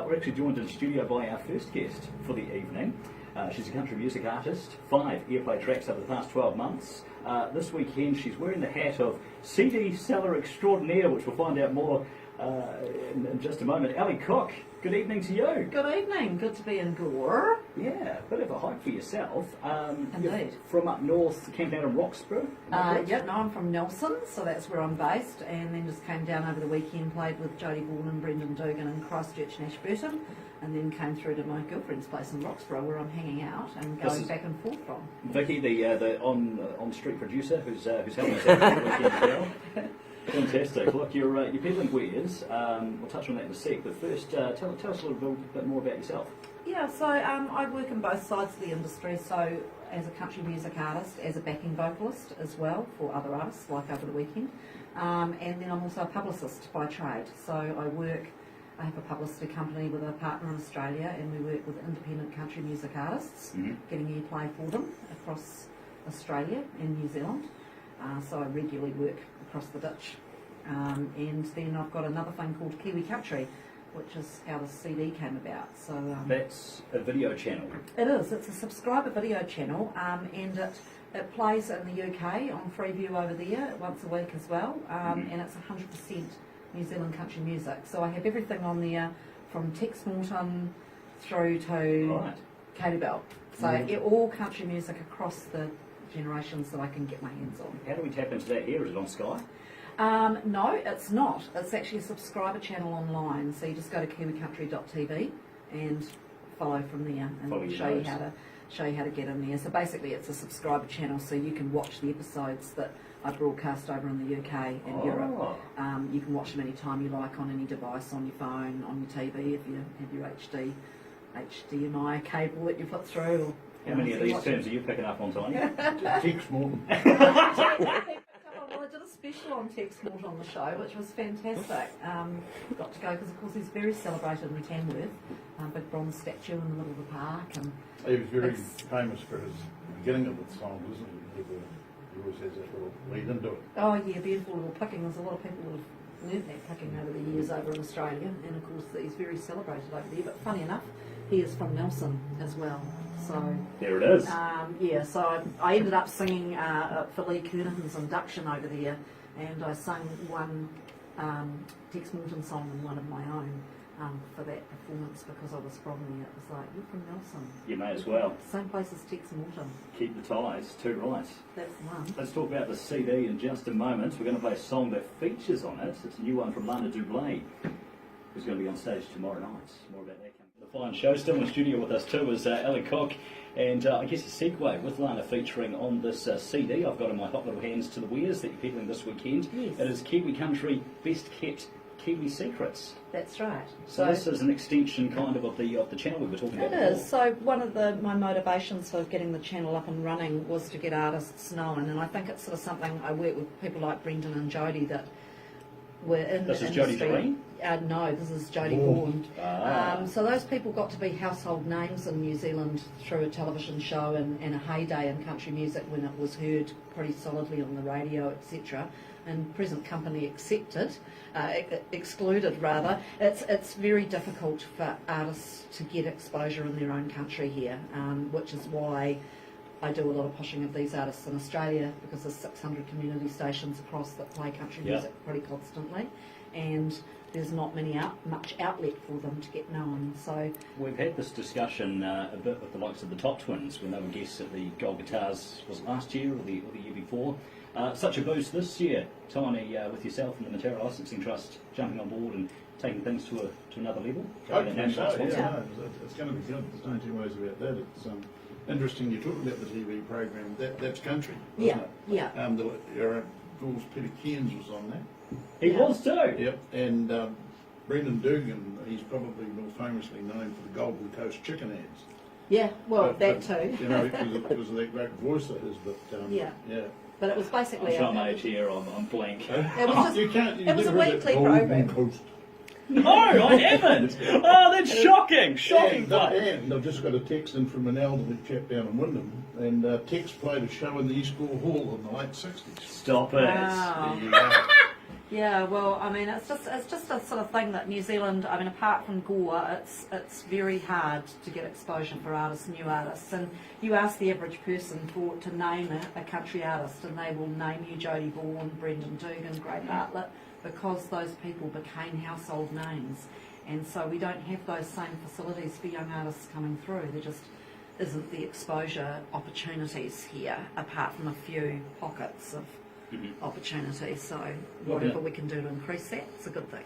we're actually joined in the studio by our first guest for the evening. She's a country music artist, 5 airplay tracks over the past 12 months. This weekend she's wearing the hat of CD seller extraordinaire, which we'll find out more in just a moment. Ali Cook, good evening to you. Good evening, good to be in Gore. Yeah, a bit of a hike for yourself. Indeed. From up north, camped out in Roxburgh? I'm from Nelson, so that's where I'm based, and then just came down over the weekend, played with Jodie Vaughan and Brendan Dugan in Christchurch and Ashburton, and then came through to my girlfriend's place in Roxburgh where I'm hanging out and going back and forth from. Vicky, the on-street producer who's helping us out the weekend as well. Fantastic. Look, you're peddling wares. We'll touch on that in a sec, but first, tell us a little bit more about yourself. Yeah, so I work in both sides of the industry, so as a country music artist, as a backing vocalist as well for other artists, like over the weekend, and then I'm also a publicist by trade. So I have a publicity company with a partner in Australia, and we work with independent country music artists, getting airplay for them across Australia and New Zealand. So I regularly work across the ditch. And then I've got another thing called Kiwi Country, which is how the CD came about. So that's a video channel. It is. It's a subscriber video channel, and it plays in the UK on Freeview over there once a week as well, and it's 100% New Zealand country music. So I have everything on there from Tex Morton through to Katie Bell. So all country music across the generations that I can get my hands on. How do we tap into that here? Is it on Sky? No, it's not. It's actually a subscriber channel online. So you just go to kiwicountry.tv and follow from there, and it'll show you how to get in there. So basically, it's a subscriber channel, so you can watch the episodes that I broadcast over in the UK and Europe. You can watch them anytime you like on any device, on your phone, on your TV, if you have your HDMI cable that you put through. How many of these terms are you picking up on, Tony? Tex Morton. Well, I did a special on Tex Morton on the show, which was fantastic. Got to go because, of course, he's very celebrated in Tamworth. Big bronze statue in the middle of the park. And he was very famous for his beginning of the song, wasn't he? He always has that little lead into it. Oh, yeah, beautiful little picking. There's a lot of people who have learnt that picking over the years over in Australia. And, of course, he's very celebrated over there. But funny enough, he is from Nelson as well. So there it is. So I ended up singing for Lee Kernahan's induction over there, and I sung one Tex Morton song and one of my own for that performance because I was from there. It was like, you're from Nelson. You may as well. Same place as Tex Morton. Keep the ties, too right. That's the one. Let's talk about the CD in just a moment. We're going to play a song that features on it. It's a new one from Lana Dublé, who's going to be on stage tomorrow night. More about that coming. The fine show. Still in the studio with us too is Ali Cook, and I guess a segue with Lana featuring on this CD I've got in my hot little hands to the wares that you're peddling this weekend. Yes. It is Kiwi Country Best Kept Kiwi Secrets. That's right. So this is an extension kind of the channel we were talking about before. It is. So one of my motivations for getting the channel up and running was to get artists known, and I think it's sort of something I work with people like Brendan and Jodie that were in this the is industry. Jodie Doreen? No, this is Jodie Vaughan. So those people got to be household names in New Zealand through a television show and a heyday in country music when it was heard pretty solidly on the radio, etc. And present company excluded rather. It's very difficult for artists to get exposure in their own country here, which is why I do a lot of pushing of these artists in Australia, because there's 600 community stations across that play country music pretty constantly, and there's not much outlet for them to get known. So we've had this discussion a bit with the likes of the Top Twins when they were guests at the Gold Guitars, was it last year or the year before? Such a boost this year, Tony, with yourself and the Matera Licensing Trust jumping on board and taking things to another level. It's going to be good. There's no two ways about that. It's interesting you talk about the TV program. That's country, wasn't it? Yeah. Gore's Peter Cairns was on that. He was too. Yep. And Brendan Dugan, he's probably more famously known for the Golden Coast chicken ads. Yeah. Well, that too. You know, because of that great voice of his. But yeah. But it was basically. I'm my age here. I'm blank. It was it was a weekly program. Coast. No, I haven't. Oh, that's shocking. Shocking. And I've just got a text in from an elderly chap down in Wyndham, and Tex played a show in the East Gore Hall in the late 60s. Stop it. Wow. Yeah, well, I mean, it's just a sort of thing that New Zealand, I mean, apart from Gore, it's very hard to get exposure for artists, new artists. And you ask the average person to name a country artist, and they will name you Jodie Vaughan, Brendan Dugan, Greg Bartlett, because those people became household names. And so we don't have those same facilities for young artists coming through. There just isn't the exposure opportunities here, apart from a few pockets of opportunities. So whatever we can do to increase that, it's a good thing.